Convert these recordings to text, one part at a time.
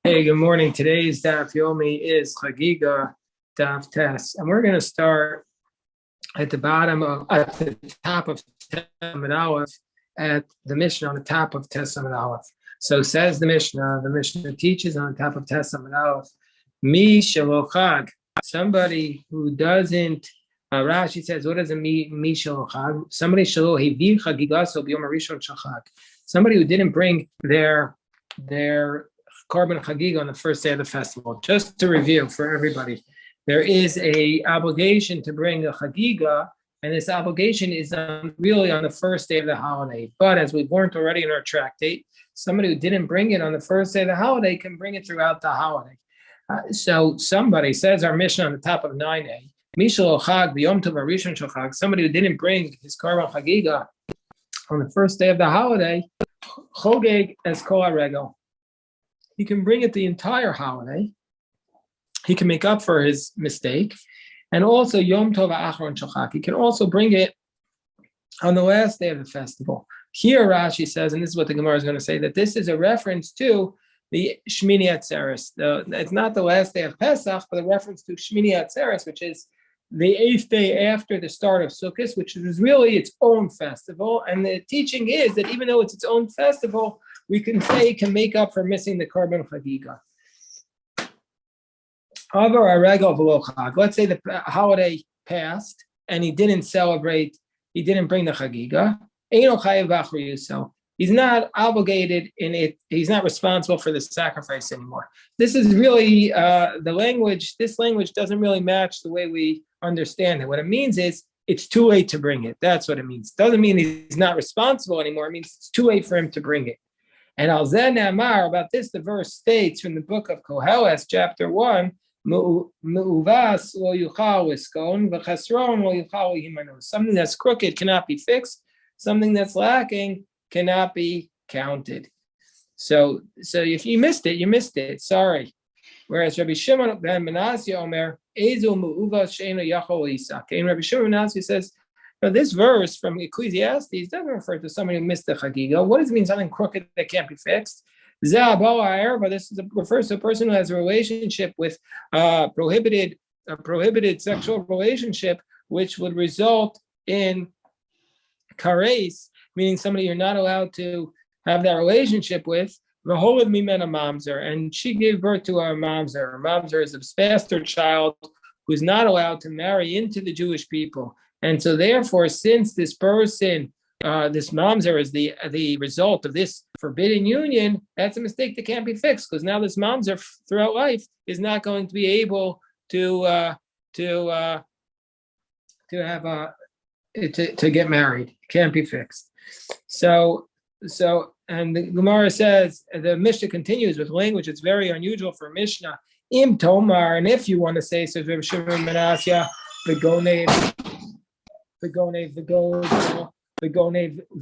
Hey, good morning. Today's Daf Yomi is Chagigah Daf Tes, and we're going to start at the top of Tesam Aleph, at the Mishnah on the top of Tesam Aleph. So says the Mishnah teaches on the top of Tesam Aleph, Mi Shalochag, somebody who doesn't. Rashi says, what does it mean? Mi Shalochag, somebody Shalo Hevi Chagigaso B'Yom Harishon Shachag, somebody who didn't bring their Korban Chagigah on the first day of the festival. Just to review for everybody, there is a obligation to bring a Chagigah, and this obligation is really on the first day of the holiday. But as we've learned already in our tractate, somebody who didn't bring it on the first day of the holiday can bring it throughout the holiday. So somebody says our Mishnah on the top of 9a, Mishal Chag B'Yom Tov Harishon Shachag, somebody who didn't bring his Korban Chagigah on the first day of the holiday, Chogeg es Kol HaRegel. He can bring it the entire holiday. He can make up for his mistake. And also, Yom Tov Achron Shachak. He can also bring it on the last day of the festival. Here, Rashi says, and this is what the Gemara is going to say, that this is a reference to the Shmini Atzeres. It's not the last day of Pesach, but a reference to Shmini Atzeres, which is the 8th day after the start of Sukkot, which is really its own festival. And the teaching is that even though it's its own festival, we can say it can make up for missing the Korban Chagigah. Let's say the holiday passed and he didn't celebrate, he didn't bring the Chagigah. He's not obligated in it, he's not responsible for the sacrifice anymore. This is really the language, this language doesn't really match the way we understand it. What it means is it's too late to bring it. That's what it means. It doesn't mean he's not responsible anymore. It means it's too late for him to bring it. And Al Zen Amar, about this, the verse states from the book of Koheles, chapter 1, Me'uvas lo yuchal iskon, v'chasron lo yuchal himanu. Something that's crooked cannot be fixed. Something that's lacking cannot be counted. So if you missed it, you missed it. Sorry. Whereas Rabbi Shimon ben Menashe Omer, Ezu me'uvas she'eno yachol isak. And Rabbi Shimon ben Menashe says, now, this verse from Ecclesiastes doesn't refer to somebody who missed the Chagigah. What does it mean, something crooked that can't be fixed? This refers to a person who has a relationship with a prohibited sexual relationship, which would result in kares, meaning somebody you're not allowed to have that relationship with. V'holad mimena mamzer, and she gave birth to a mamzer. A mamzer is a bastard child who's not allowed to marry into the Jewish people. And so therefore, since this person, this mamzer is the result of this forbidden union, that's a mistake that can't be fixed, because now this mamzer throughout life is not going to be able to get married. It can't be fixed. So and the Gemara says, the Mishnah continues with language that's very unusual for Mishnah. Im Tomar, and if you want to say, so Rabbi Shimon ben Menashe, the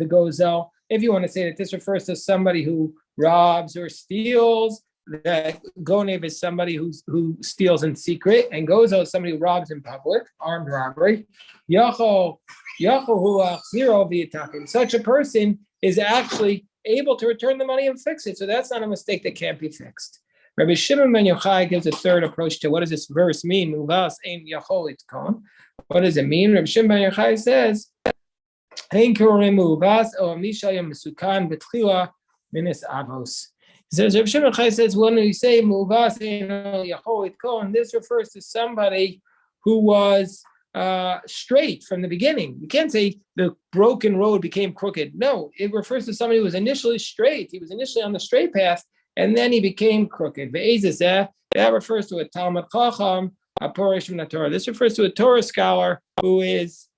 gozel. If you want to say that this refers to somebody who robs or steals, that gonev is somebody who steals in secret, and gozel is somebody who robs in public, armed robbery. Such a person is actually able to return the money and fix it. So that's not a mistake that can't be fixed. Rabbi Shimon ben Yochai gives a third approach to what does this verse mean? What does it mean? Rabbi Shimon ben Yochai says, he says, Rabbi Shimon ben Yochai says, when we say this refers to somebody who was straight from the beginning. You can't say the broken road became crooked. No, it refers to somebody who was initially straight. He was initially on the straight path, and then he became crooked. That refers to a Talmud Chacham, a Porish from the Torah. This refers to a Torah scholar who has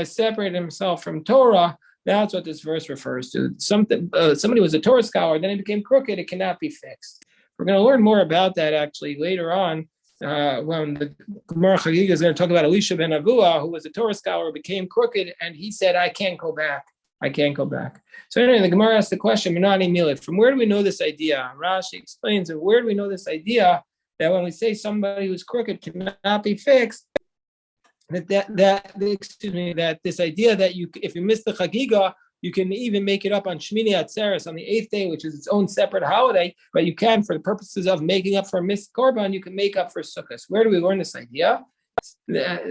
separated himself from Torah. That's what this verse refers to. Somebody was a Torah scholar, then he became crooked. It cannot be fixed. We're going to learn more about that actually later on when the Gemara Chagigah is going to talk about Elisha ben Avua, who was a Torah scholar, became crooked, and he said, "I can't go back. I can't go back." So anyway, the Gemara asks the question, Minani Milid, from where do we know this idea? Rashi explains it. Where do we know this idea that when we say somebody who's crooked cannot be fixed, that this idea that if you miss the Chagigah, You can even make it up on Shmini Atzeres on the 8th day, which is its own separate holiday. But you can, for the purposes of making up for missed korban, you can make up for Sukkot. Where do we learn this idea?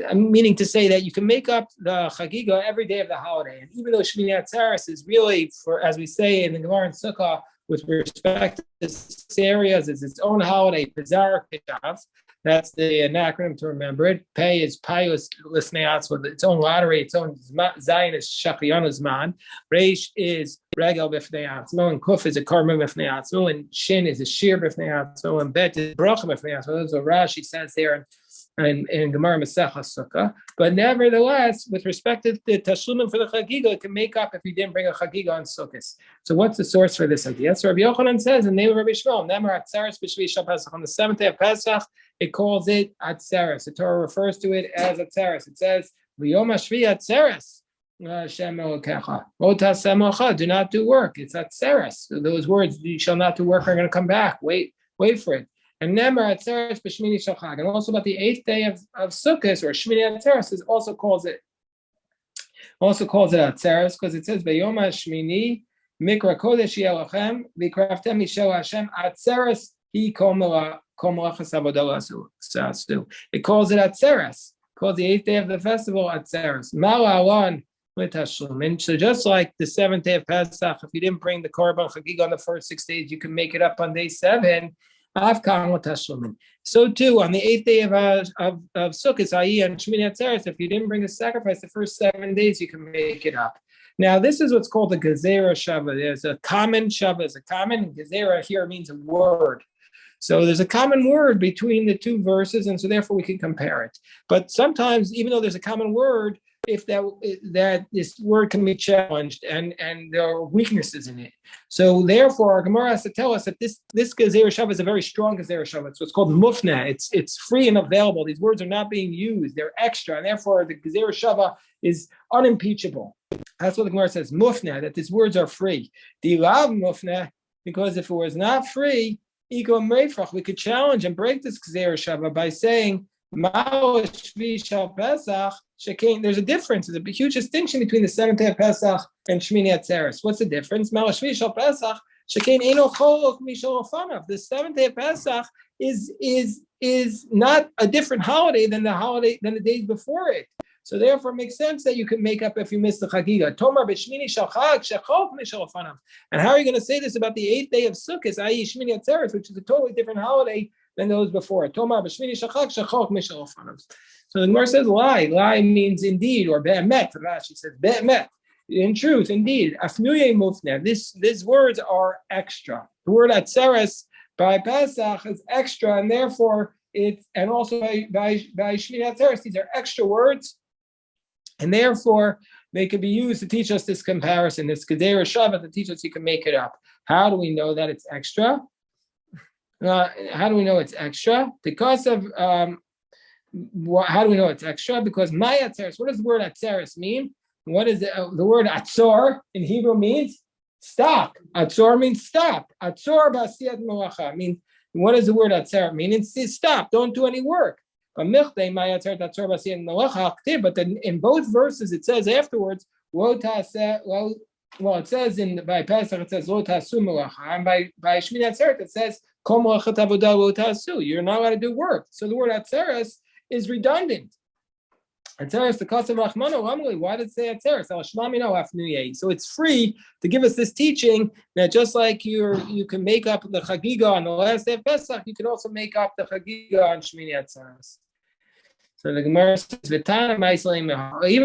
I'm meaning to say that you can make up the Chagigah every day of the holiday, and even though Shmini Atzeres is really, for as we say in the Gemara and Sukkah, with respect to 6 areas, it's its own holiday. Pizar Kishav, that's the acronym to remember it. Pei is Payus Lisneatz with its own lottery, its own Zayin is Shachianu Zman. Reish is Regel B'fnei Atzmo, and Kuf is a Karma B'fnei Atzmo, and Shin is a Shir B'fnei Atzmo, and Bet is Bracha B'fnei Atzmo. That's what Rashi says there in Gemara Masechah Sukkah. But nevertheless, with respect to the Tashlumim for the Chagigah, it can make up if you didn't bring a Chagigah on Sukkot. So what's the source for this idea? So Rabbi Yochanan says in the name of Rabbi Shmuel, Nemar Atzeres B'Shvi Shal Pesach, on the 7th day of Pesach, it calls it Atzeres. The Torah refers to it as Atzeres. It says, V'yom HaShvi Atzeres. Hashem Elokecha. Do not do work. It's Atzeres. So those words, you shall not do work, are going to come back. Wait for it. And Nemar Atzeres B'Shmini Shel Chag. And also about the 8th day of Sukkot, or Shmini Atzeres, is also calls it Atzeres, because it says B'yom HaShmini Mikra Kodesh Yelachem V'kraftem Mishel Hashem Atzeres Hi Kol Melachas Avodah Sasu. It calls it Atzeres. Calls the 8th day of the festival Atzeres. Mala Alon with Tashlumin. So just like the 7th day of Pesach, if you didn't bring the Korban Chagigah on the first 6 days, you can make it up on day 7. So too, on the 8th day of Sukkot, i.e. on Shmini Atzeres, if you didn't bring a sacrifice the first 7 days, you can make it up. Now, this is what's called the Gezerah Shava. There's a common Shava, is a common. Gezerah here means a word. So there's a common word between the two verses, and so therefore we can compare it. But sometimes, even though there's a common word, if that this word can be challenged and there are weaknesses in it. So therefore, our Gemara has to tell us that this Gezerah Shava is a very strong Gezerah Shava. It's what's called Mufna. It's free and available. These words are not being used. They're extra. And therefore, the Gezerah Shava is unimpeachable. That's what the Gemara says, Mufna, that these words are free. Dilav Mufna, because if it was not free, we could challenge and break this Gezerah Shava by saying, there's a difference. There's a huge distinction between the 7th day of Pesach and Shmini Atzeres. What's the difference? The 7th day of Pesach is not a different holiday than the days before it. So therefore, it makes sense that you can make up if you miss the Chagigah. And how are you going to say this about the 8th day of Sukkot, i.e. Shmini Atzeres, which is a totally different holiday than those before? So the Gemara says lie. Lie means indeed, or be'emet. Rashi says be'emet. In truth, indeed. These words are extra. The word Atzeres by Pesach is extra, and therefore and also by Shmini Atzeres, these are extra words. And therefore, they could be used to teach us this comparison, this Gezerah Shava, to teach us you can make it up. How do we know that it's extra? How do we know it's extra? Because of, how do we know it's extra? Because my Atzeres, what does the word Atzeres mean? What is the word Atzor in Hebrew means? Stop. Atzor means stop. Atzor b'asiyat melacha. What does the word Atzer mean? It's stop, don't do any work. But then in both verses it says afterwards, it says by Pesach it says lo tasu melacha, and by Shmini Atzeres it says kol melachat avodah lo tasu. You're not allowed to do work. So the word Atzeres is redundant. Atzeres the kasav rachmano lamli. Why did it say Atzeres? So it's free to give us this teaching that just like you can make up the Chagigah on the last day of Pesach, you can also make up the Chagigah on Shmini Atzeres. So the Gemara says, even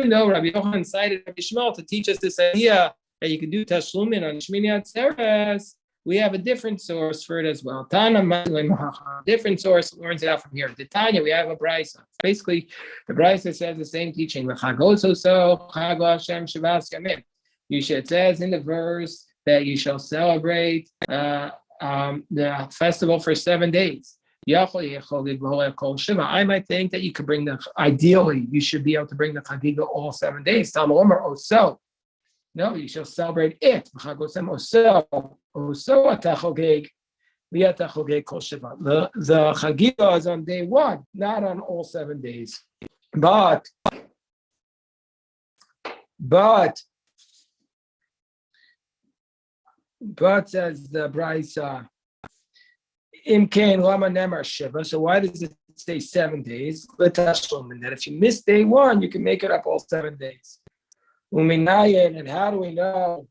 though Rabbi Yochanan cited Rabbi Shmuel to teach us this idea that you can do Tashlumin on Shmini Atzeres, we have a different source for it as well. Different source learns it out from here. The Tanya, we have a Brisa. Basically, the Brisa says the same teaching. It says in the verse that you shall celebrate the festival for 7 days. I might think that you could bring ideally, you should be able to bring the Chagigah all 7 days. No, you shall celebrate it. The Chagigah is on day 1, not on all 7 days. But But says the Brisa, Imkain Lama Nemar Shiva. So why does it say 7 days? And that if you miss day one, you can make it up all 7 days. Uminayan, and how do we know?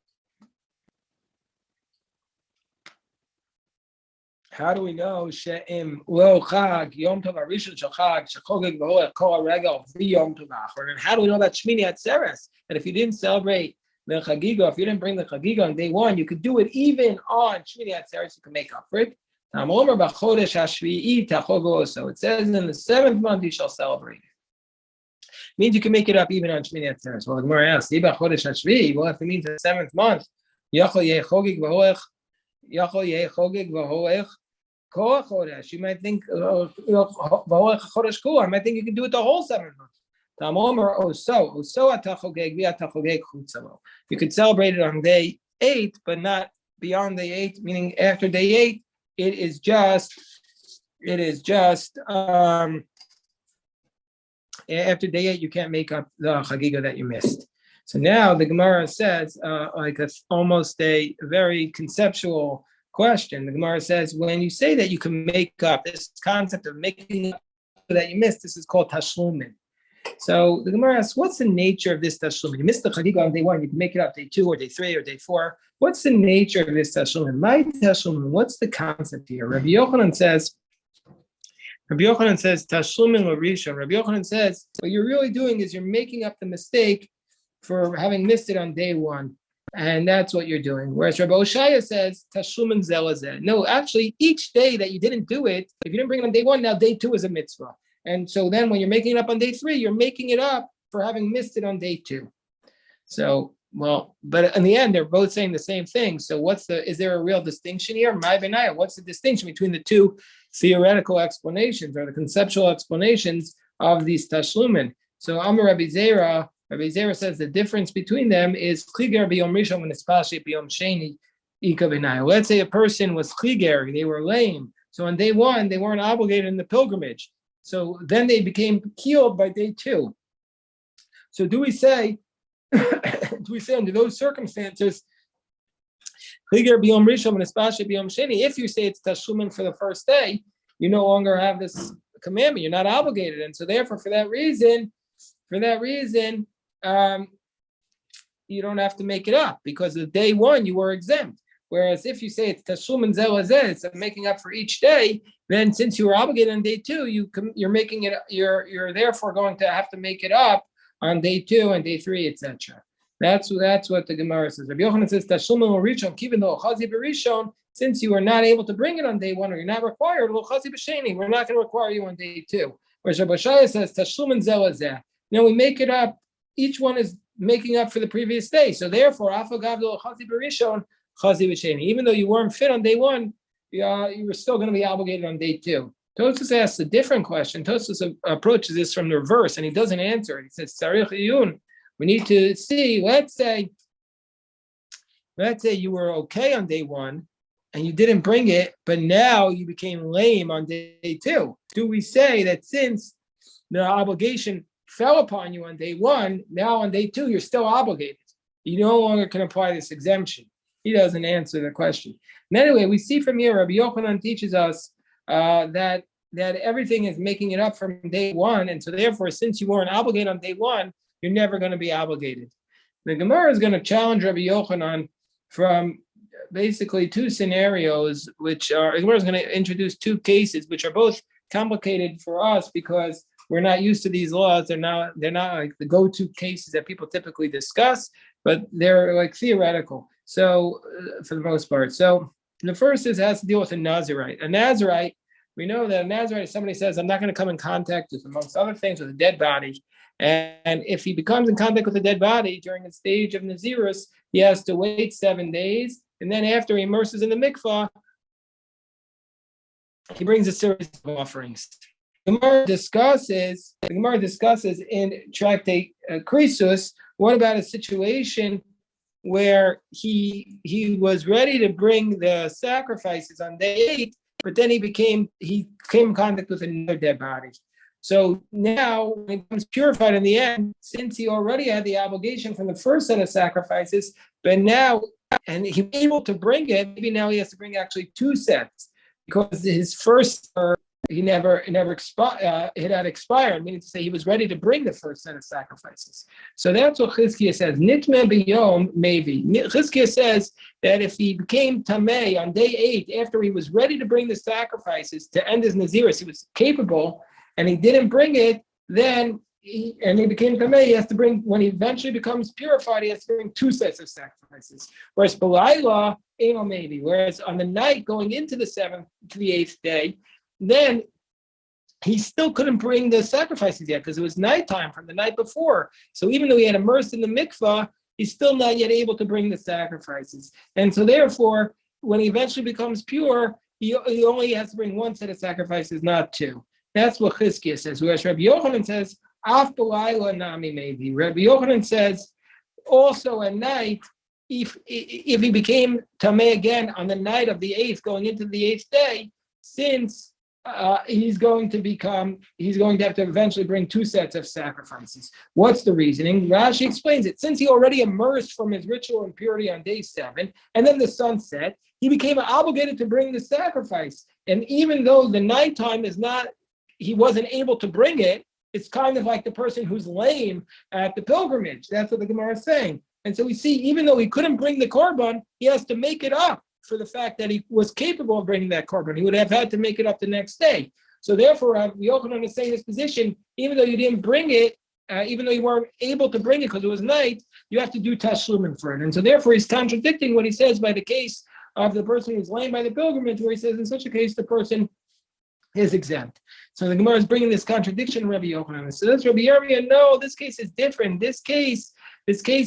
How do we know she'im lo chag yom tov harishon shel chag shechogeg v'hoech kol haregel v'yom tov ha'achron? And how do we know that Shmini Atzeres? That if you didn't celebrate the Chagigah, if you didn't bring the Chagigah on day one, you could do it even on Shmini Atzeres. You can make up for it. So it says in the 7th month you shall celebrate it. Means you can make it up even on Shmini Atzeres. Well, the Gemara asks, well, if it means the 7th month, yachol yeh chogeg v'hoech. You might think, I might think you can do it the whole 7 months. You could celebrate it on day 8, but not beyond day 8, meaning after day 8, it is just after day 8, you can't make up the Chagigah that you missed. So now the Gemara says, like it's almost a very conceptual question. The Gemara says, when you say that you can make up, this concept of making up that you missed, this is called tashlumin. So the Gemara asks, what's the nature of this tashlumin? You missed the Chagigah on day 1, you can make it up day 2 or day 3 or day 4. What's the nature of this tashlumin? My tashlumin, what's the concept here? Rabbi Yochanan says tashlumin l'rishon. Rabbi Yochanan says, what you're really doing is you're making up the mistake for having missed it on day 1. And that's what you're doing. Whereas Rabbi Oshaya says, Tashlumin zelazeh. No, actually, each day that you didn't do it, if you didn't bring it on day 1, now day 2 is a mitzvah. And so then when you're making it up on day 3, you're making it up for having missed it on day 2. So, well, but in the end, they're both saying the same thing. So is there a real distinction here? My benaya, what's the distinction between the two theoretical explanations or the conceptual explanations of these Tashlumin? So Amar Rabbi Zera says the difference between them is Chliger b'yom rishon when it's pashi b'yom sheni ika b'nai. Let's say a person was Chliger, they were lame. So on day 1, they weren't obligated in the pilgrimage. So then they became healed by day 2. So do we say under those circumstances, Chliger b'yom rishon when it's pashi b'yom sheni, if you say it's tashlumin for the first day, you no longer have this commandment. You're not obligated. And so therefore, for that reason, you don't have to make it up because of day 1 you were exempt. Whereas if you say it's tashlumin zelazeh, it's making up for each day, then since you were obligated on day 2, you're making it. You're therefore going to have to make it up on day 2 and day 3, etc. That's what the Gemara says. Rabbi Yochanan says tashlumin l'rishon, even though chazi b'rishon, since you are not able to bring it on day 1 or you're not required, chazi b'sheni, we're not going to require you on day 2. Whereas Rabbi Shaya says tashlumin zelazeh. Now we make it up. Each one is making up for the previous day. So therefore, even though you weren't fit on day 1, you were still going to be obligated on day 2. Tosfos asks a different question. Tosfos approaches this from the reverse, and he doesn't answer it. He says, we need to see, let's say you were okay on day 1, and you didn't bring it, but now you became lame on day 2. Do we say that since the obligation fell upon you on day 1, now on day 2, you're still obligated? You no longer can apply this exemption. He doesn't answer the question. And anyway, we see from here, Rabbi Yochanan teaches us that everything is making it up from day 1. And so therefore, since you weren't obligated on day 1, you're never going to be obligated. The Gemara is going to challenge Rabbi Yochanan from basically 2 scenarios, which are, the Gemara is going to introduce 2 cases, which are both complicated for us because we're not used to these laws. They're not like the go-to cases that people typically discuss, but they're like theoretical. So for the most part. So the first has to deal with a Nazirite. A Nazirite, we know that a Nazirite is somebody says, I'm not going to come in contact with, amongst other things, with a dead body. And if he becomes in contact with a dead body during the stage of Nazirus, he has to wait 7 days. And then after he immerses in the mikvah, he brings a series of offerings. The Gemara discusses in Tractate Krisus, what about a situation where he was ready to bring the sacrifices on day 8, but then he came in contact with another dead body. So now, when he becomes purified in the end, since he already had the obligation from the first set of sacrifices, but now and he was able to bring it. Maybe now he has to bring actually 2 sets because his first it had expired, meaning to say he was ready to bring the first set of sacrifices. So that's what Chagigah says. Nitme b'yom maybe. Chagigah says that if he became tamei on day 8, after he was ready to bring the sacrifices to end his naziris, he was capable, and he didn't bring it, then he became tamei. He has to bring, when he eventually becomes purified, he has to bring 2 sets of sacrifices. Whereas b'layla, maybe. Whereas on the night going into the 7th to the 8th day, then he still couldn't bring the sacrifices yet because it was nighttime from the night before. So even though he had immersed in the mikvah, he's still not yet able to bring the sacrifices. And so therefore, when he eventually becomes pure, he only has to bring 1 set of sacrifices, not 2. That's what Chagigah says. Whereas Rabbi Yochanan says, Af b'layla nami maybe. Rabbi Yochanan says, also at night, if he became tamei again on the night of the 8th, going into the 8th day, since he's going to have to eventually bring 2 sets of sacrifices. What's the reasoning? Rashi explains it. Since he already emerged from his ritual impurity on day 7, and then the sun set, he became obligated to bring the sacrifice. And even though the nighttime he wasn't able to bring it, it's kind of like the person who's lame at the pilgrimage. That's what the Gemara is saying. And so we see, even though he couldn't bring the korban, he has to make it up for the fact that he was capable of bringing that korban. He would have had to make it up the next day. So therefore, Yochanan is saying this position, even though you didn't bring it, even though you weren't able to bring it because it was night, you have to do tashlumin for it. And so therefore, he's contradicting what he says by the case of the person who's lame by the pilgrimage, where he says in such a case, the person is exempt. So the Gemara is bringing this contradiction to Rabbi Yochanan. So that's Rabbi Yirmiyah. No, this case is different. This case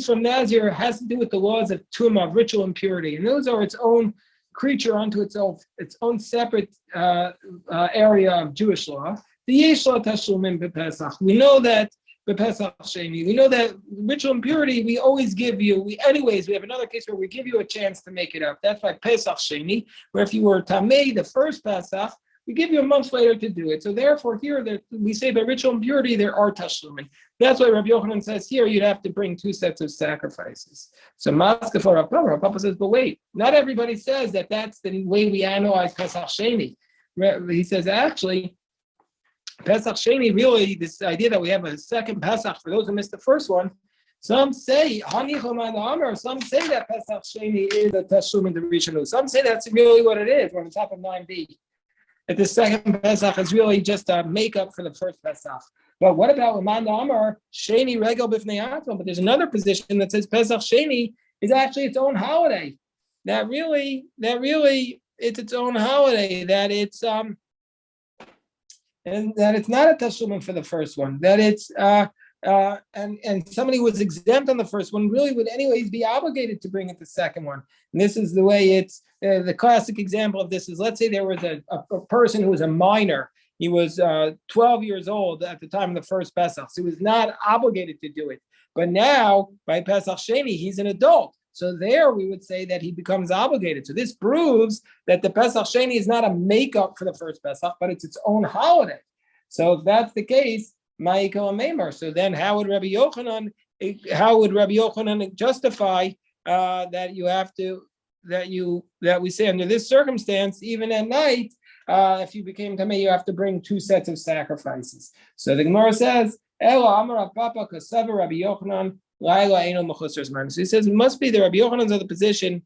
from Nazir has to do with the laws of tumah, of ritual impurity, and those are its own creature unto itself, its own separate area of Jewish law. The yesh lo tashlumin b'Pesach. We know that b'Pesach sheni. We know that ritual impurity we always give you. We have another case where we give you a chance to make it up. That's why Pesach sheni, where if you were tamei the first Pesach, we give you a month later to do it. So therefore, here we say by ritual impurity there are tashlumin. That's why Rabbi Yochanan says here you'd have to bring 2 sets of sacrifices. So Maska for Rav Papa says, but wait, not everybody says that that's the way we analyze Pesach Sheni. He says actually, Pesach Sheni, really, this idea that we have a second Pesach for those who missed the first one. Some say some say that Pesach Sheni is a tashlumin the Rishonu. Some say that's really what it is. We're on the top of 9b. That the second Pesach is really just a makeup for the first Pesach. But what about Uman Amar Sheni Regel B'fnei Atzmo? But there's another position that says Pesach Sheni is actually its own holiday. That really it's its own holiday. That it's and that it's not a tashlumin for the first one. That it's and somebody who was exempt on the first one really would anyways be obligated to bring it the second one. And this is the way it's the classic example of this is, let's say there was a person who was a minor. He was 12 years old at the time of the first Pesach, so he was not obligated to do it. But now by Pesach Sheni, he's an adult. So there we would say that he becomes obligated. So this proves that the Pesach Sheni is not a makeup for the first Pesach, but it's its own holiday. So if that's the case, Ma'ikal Meimar. So then how would Rabbi Yochanan justify that you have to that we say under this circumstance, even at night, if you became tamei, you have to bring 2 sets of sacrifices. So the Gemara says, Ela Amar Papa Kasava Rabbi Yochanan Laila Eino Mechusar Zman. So he says it must be the Rabbi Yochanan's of the position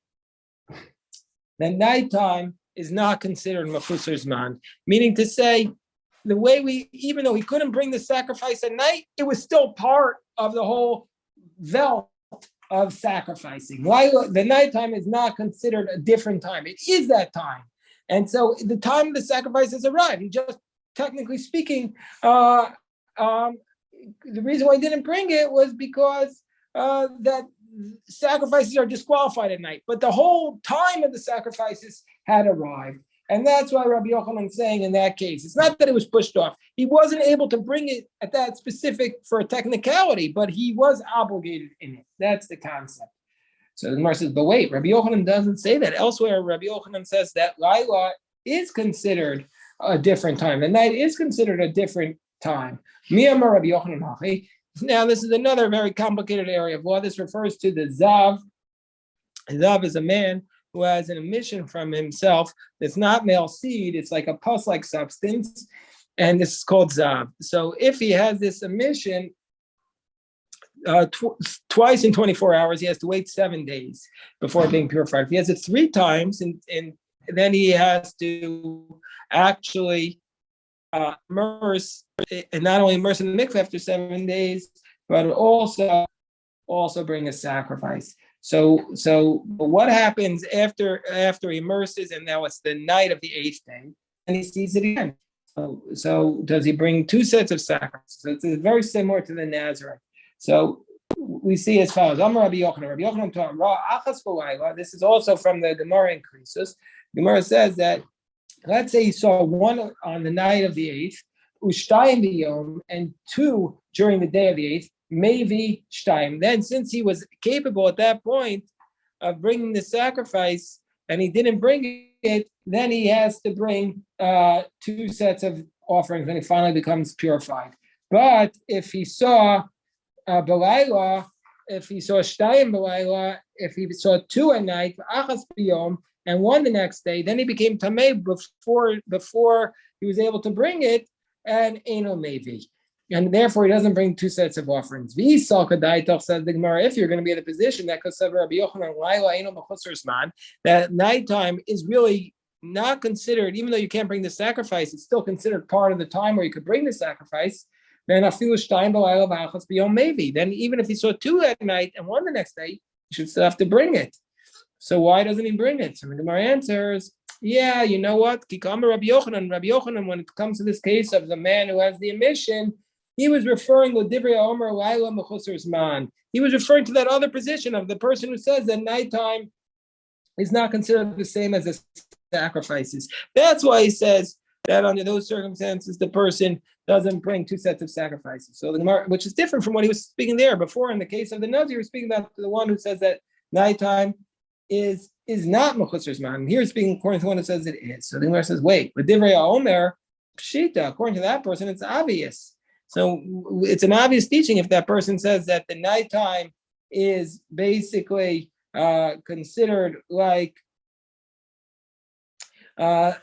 that nighttime is not considered Mechusar Zman, meaning to say the way even though he couldn't bring the sacrifice at night, it was still part of the whole vel of sacrificing. Why the nighttime is not considered a different time? It is that time, and so the time of the sacrifice has arrived. He just, technically speaking, the reason why he didn't bring it was because that sacrifices are disqualified at night. But the whole time of the sacrifices had arrived. And that's why Rabbi Yochanan is saying in that case, it's not that it was pushed off. He wasn't able to bring it at that specific for a technicality, but he was obligated in it. That's the concept. So the Gemara says, but wait, Rabbi Yochanan doesn't say that. Elsewhere, Rabbi Yochanan says that Laila is considered a different time. The night is considered a different time. Miyamar Rabbi Yochanan Hachi. Now, this is another very complicated area of law. This refers to the Zav Zav is a man who has an emission from himself that's not male seed. It's like a pus-like substance, and this is called Zav. So if he has this emission twice in 24 hours, he has to wait 7 days before being purified. If he has it 3 times, and then he has to actually immerse, and not only immerse in the mikveh after 7 days, but also bring a sacrifice. So what happens after he immerses, and now it's the night of the 8th day, and he sees it again? So does he bring 2 sets of sacrifices? So it's very similar to the Nazarite. So we see as follows. Rabbi Yochanan taught, this is also from the Gemara in Krisus. Gemara says that, let's say he saw 1 on the night of the 8th, ushtayim biyom, and 2 during the day of the 8th, maybe shtayim. Then, since he was capable at that point of bringing the sacrifice, and he didn't bring it, then he has to bring 2 sets of offerings when he finally becomes purified. But if he saw Balayla, if he saw Shtayim Balayla, if he saw 2 at night, Achas Biyom, and 1 the next day, then he became Tameh before he was able to bring it, and Eno Mevi. And therefore he doesn't bring 2 sets of offerings. V'Yisal says the Gemara, if you're going to be in a position that Rabbi Yochanan Laila Eno Mechusar Zman, that nighttime is really not considered, even though you can't bring the sacrifice, it's still considered part of the time where you could bring the sacrifice. Then maybe. Then even if he saw 2 at night and 1 the next day, you should still have to bring it. So why doesn't he bring it? So the Gemara answers, yeah, you know what? Rabbi Yochanan, when it comes to this case of the man who has the emission, he was referring to Divrei Omer Laila Mechusar Zman. He was referring to that other position of the person who says that nighttime is not considered the same as the sacrifices. That's why he says that under those circumstances, the person doesn't bring 2 sets of sacrifices. So the Gemara, which is different from what he was speaking there before. In the case of the Nazir, he was speaking about the one who says that nighttime is not Mechusar Zman. Here he's speaking according to the one who says it is. So the Gemara says, wait, with Divrei Omer, Pshita, according to that person, it's obvious. So it's an obvious teaching if that person says that the nighttime is basically considered like a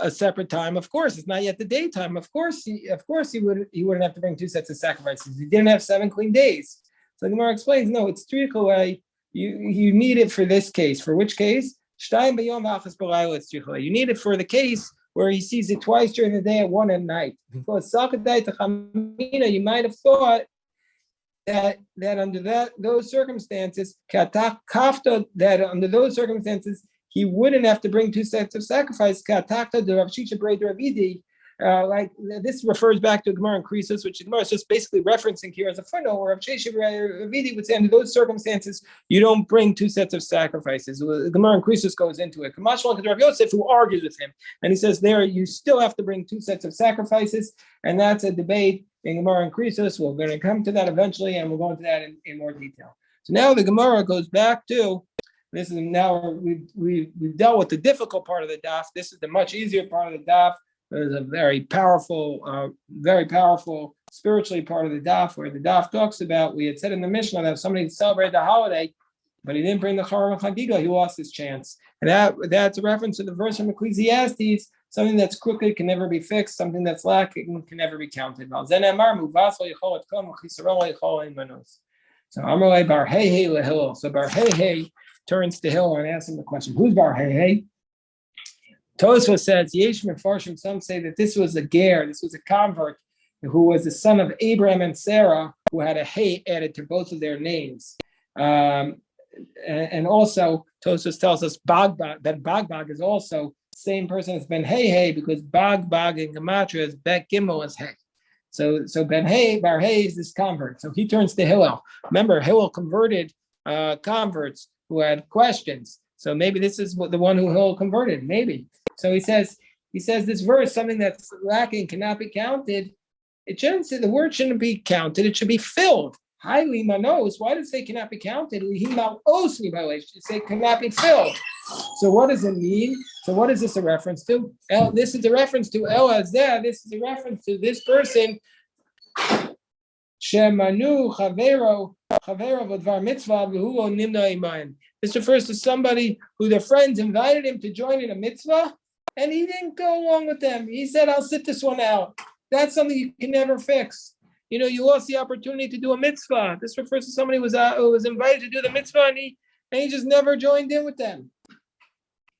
separate time. Of course, it's not yet the daytime. Of course, he wouldn't have to bring 2 sets of sacrifices. He didn't have 7 clean days. So the Gemara explains, no, it's trichulei. You need it for this case. For which case? You need it for the case where he sees it twice during the day and 1 at night. Because you might have thought that under those circumstances, he wouldn't have to bring 2 sets of sacrifice. Like this refers back to Gemara in Krisus, which Gemara is just basically referencing here as a footnote, where Rav Sheshe Ravidi would say under those circumstances you don't bring 2 sets of sacrifices. Gemara in Krisus goes into it. Kamashwan to Rav Yosef, who argues with him, and he says there you still have to bring 2 sets of sacrifices, and that's a debate in Gemara in Krisus. We're going to come to that eventually, and we'll go into that in more detail. So now the Gemara goes back to this is now we've dealt with the difficult part of the daf. This is the much easier part of the daf. There's a very powerful spiritually part of the daf where the daf talks about, we had said in the Mishnah that if somebody celebrated the holiday, but he didn't bring the Charav and Chagigah, he lost his chance. And that's a reference to the verse from Ecclesiastes, something that's crooked can never be fixed, something that's lacking can never be counted. So Amalei Bar Hei Lehillel. So Bar Hei turns to Hillel and asks him the question, who's Bar Hei? Tosfos says, Yesh Mefarshim, some say that this was a ger, this was a convert who was the son of Abraham and Sarah, who had a hey added to both of their names. And also, Tosfos tells us that Bagbag is also the same person as Ben Hey, because Bagbag in Gematria is Bet Gimel as Hey. So Ben Hey, Bar Hey is this convert. So he turns to Hillel. Remember, Hillel converted converts who had questions. So maybe this is the one who Hillel converted, maybe. So he says this verse, something that's lacking cannot be counted. It shouldn't say, the word shouldn't be counted, it should be filled. Highly manos. Why does it say cannot be counted? It should say cannot be filled. So what does it mean? So what is this a reference to? This is a reference to El Azeh. This is a reference to this person Shemanu chavero v'dvar mitzvah v'hu nimna iman. This refers to somebody who their friends invited him to join in a mitzvah, and he didn't go along with them. He said, "I'll sit this one out." That's something you can never fix. You lost the opportunity to do a mitzvah. This refers to somebody who was invited to do the mitzvah, and he just never joined in with them.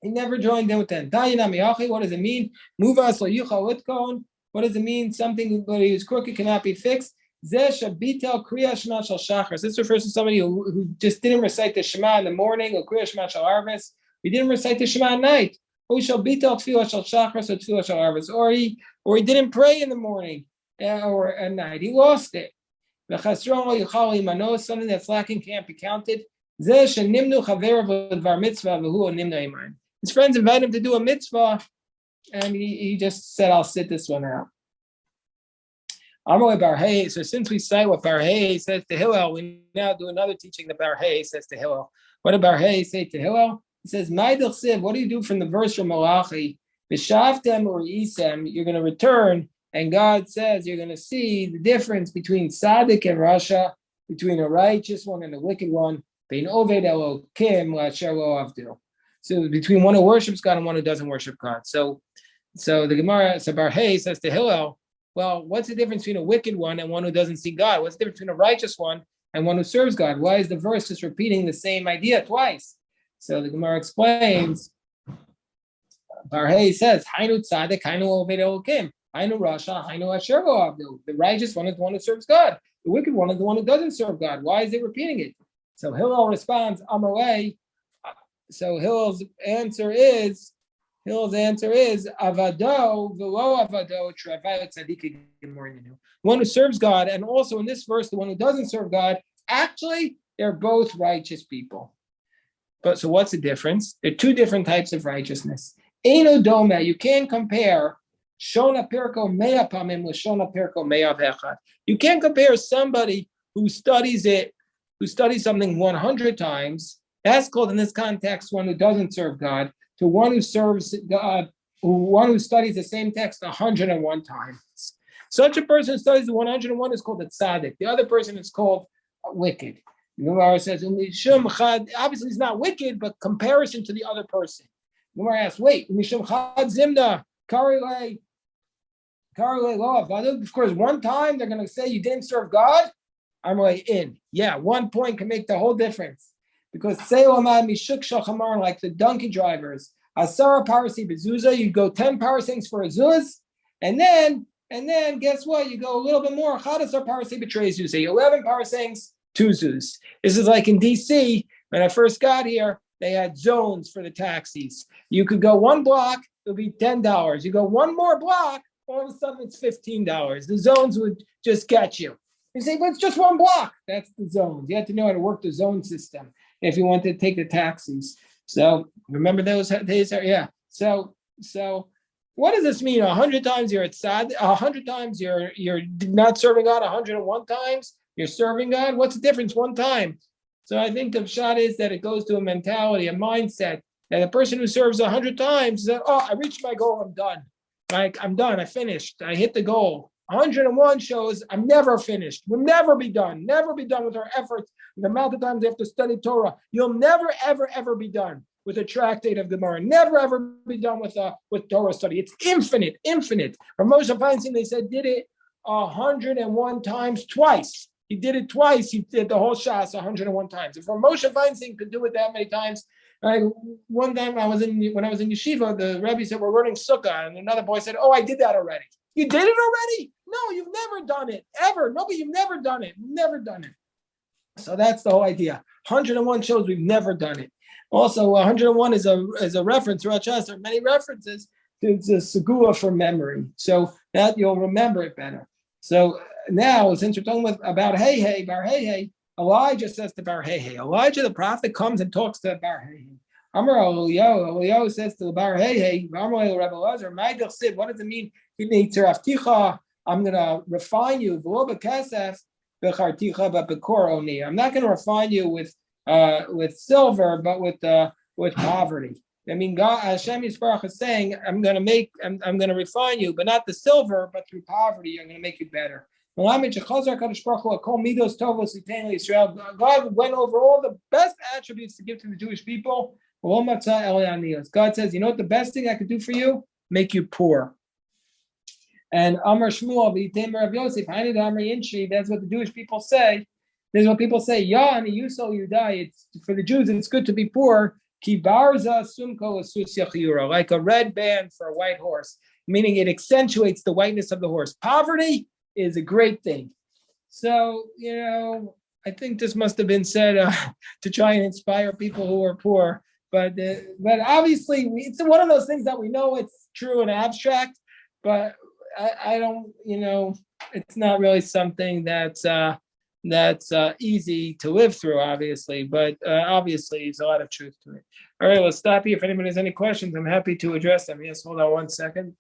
He never joined in with them. What does it mean? What does it mean? Something that is crooked cannot be fixed. This refers to somebody who just didn't recite the Shema in the morning, or Kriya Shema Shal Arvis. He didn't recite the Shema at night. Or he didn't pray in the morning or at night. He lost it. Something that's lacking can't be counted. His friends invited him to do a mitzvah, and he just said, "I'll sit this one out." So since we cite what Bar Hay says to Hillel, we now do another teaching that Bar Hay says to Hillel. What did Bar Hay say to Hillel? He says, what do you do from the verse from Malachi? B'shavtem or isem, you're going to return, and God says you're going to see the difference between tzaddik and rasha, between a righteous one and a wicked one, bein oved elokim la'asher lo avdu. So between one who worships God and one who doesn't worship God. So the Gemara, Bar Hay says to Hillel, well, what's the difference between a wicked one and one who doesn't see God? What's the difference between a righteous one and one who serves God? Why is the verse just repeating the same idea twice? So the Gemara explains, Bar Hay says, Hainu tzaddik, hainu oved elokim, hainu rasha, hainu asher lo avdu. The righteous one is the one who serves God. The wicked one is the one who doesn't serve God. Why is it repeating it? So Hillel responds, Amalei. So Hillel's answer is avado v'lo avado travay tzaddik gemorinu. One who serves God, and also in this verse, the one who doesn't serve God. Actually, they're both righteous people. But so what's the difference? There are two different types of righteousness. Eino doma, you can't compare shona pirko mea pamim with shona pirko mea vechad. You can't compare somebody who studies something 100 times. That's called in this context one who doesn't serve God, to one who serves God, one who studies the same text 101 times. Such a person who studies the 101 is called a tzaddik. The other person is called wicked. The Gemara says, obviously he's not wicked, but comparison to the other person. The Gemara asks, wait, zimna, of course, one time they're going to say you didn't serve God. I'm like, yeah, 1 point can make the whole difference. Because like the donkey drivers, Asara parasi bezuza, you go 10 parsecs for a zuz, and then guess what? You go a little bit more. Chadasar parasi betrays you. Say 11 parsecs, 2 zuz. This is like in DC, when I first got here, they had zones for the taxis. You could go 1 block, it'll be $10. You go 1 more block, all of a sudden it's $15. The zones would just catch you. You say, but it's just 1 block. That's the zones. You have to know how to work the zone system if you want to take the taxis. So remember those days? Yeah. So what does this mean? 100 times you're at sad. 100 times you're not serving God. 101 times you're serving God. What's the difference? 1 time. So I think the shot is that it goes to a mentality, a mindset that a person who serves 100 times says, "Oh, I reached my goal. I'm done. Like I'm done. I finished. I hit the goal." 101 shows I'm never finished. We'll never be done. Never be done with our efforts. The amount of times you have to study Torah, you'll never, ever, ever be done with a tractate of Gemara. Never, ever be done with Torah study. It's infinite. From Moshe Feinstein, they said did it 101 times twice. He did it twice. He did the whole Shas 101 times. If Moshe Feinstein could do it that many times, one time when I was in yeshiva, the Rebbe said we're learning Sukkah, and another boy said, "Oh, I did that already." You did it already? No, you've never done it ever. No, but you've never done it. Never done it. So that's the whole idea. 101 shows we've never done it. Also, 101 is a reference. Throughout Shas, there are many references to the segula for memory, so that you'll remember it better. So now, since we're talking about Bar Hey, Elijah says to Bar Hey, Elijah the prophet comes and talks to Bar Hey. Amar Eliyahu says to Bar Hey, Amar Rebbe Lazar, what does it mean? I'm going to refine you. I'm not going to refine you with silver, but with poverty. I mean, God, Hashem Yisbarach is saying, I'm going to refine you, but not the silver, but through poverty, I'm going to make you better. God went over all the best attributes to give to the Jewish people. God says, you know what the best thing I could do for you? Make you poor. And Amar Shmuel, V'yitemer of Yosef, Hanid Amri Inshi, that's what the Jewish people say. This is what people say, Yani Yusol Yudai, it's for the Jews, it's good to be poor. Ki barza sumko asus yachiyura, like a red band for a white horse, meaning it accentuates the whiteness of the horse. Poverty is a great thing. So, I think this must have been said to try and inspire people who are poor. But obviously, it's one of those things that we know it's true and abstract, but I don't, it's not really something that's easy to live through, obviously, but obviously there's a lot of truth to it. All right, let's stop here. If anybody has any questions, I'm happy to address them. Yes, hold on one second.